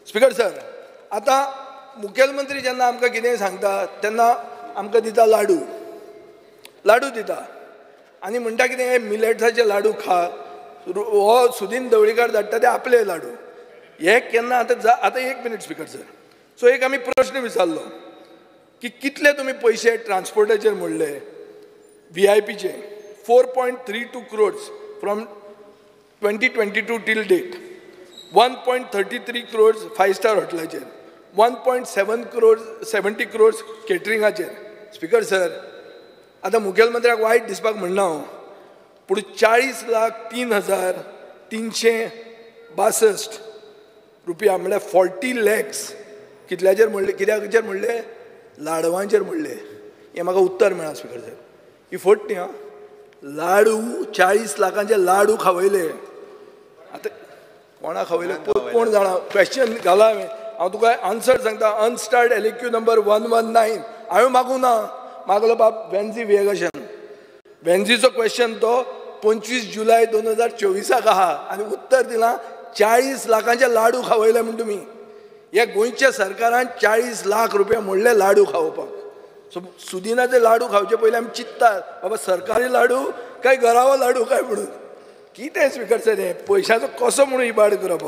Speaker sir, आता मुखेलमंत्री जेन्ना आमकां कितें सांगता तेन्ना आमकां दिता लाडू दिता आनी म्हणटा कितें हे मिलेट्साचे लाडू खा. हो सुदीन ढवळीकर धाडटा ते आपले लाडू. हे केन्ना आतां एक मिनीट स्पीकर सर. सो एक आमी प्रश्न विचारलो की कितले तुमी पयशे ट्रान्सपोर्टाचेर मोडले. VIPचे 4.32 crores from 2022 till date. 1.33 crores 5-star हॉटेलाचेर. 1.70 crores केटरिंगाचेर. स्पीकर सर, आता मुखेलमंत्र्याक वायट दिसपाक म्हणना हांव, पूण 40,03,362 रुपया म्हळ्यार 40 lakhs कितल्याचेर मोडले, कित्याचेर मोडले? लाडवांचेर मोडले. हें म्हाका उत्तर मेळ्ळां स्पीकर सर. ही फट न्ही हां. लाडू 40 लाखांचे लाडू खावयले. आतां कोणा खावयले कोण जाणा. क्वेश्चन घाला हांव तुका आन्सर सांगता. अनस्टार्ड LAQ नंबर 119 हांवें मागूं ना, मागलो बाब वेन्झी वेगशन. वेन्झीचो क्वेश्चन तो 25 जुलय 2024 आहा आनी उत्तर दिलां 40 लाखांचे लाडू खावयले म्हण तुमी. हे गोंयच्या सरकारान 40 लाख रुपया मोडले लाडू खावपाक. सो सुदिनाचे लाडू खावचे पयलीं आमी चिंततात बाबा सरकारी लाडू काय घरावो लाडू काय म्हणून. कितें स्पीकर सर हे पयशांचो कसो म्हणून इबाड करप.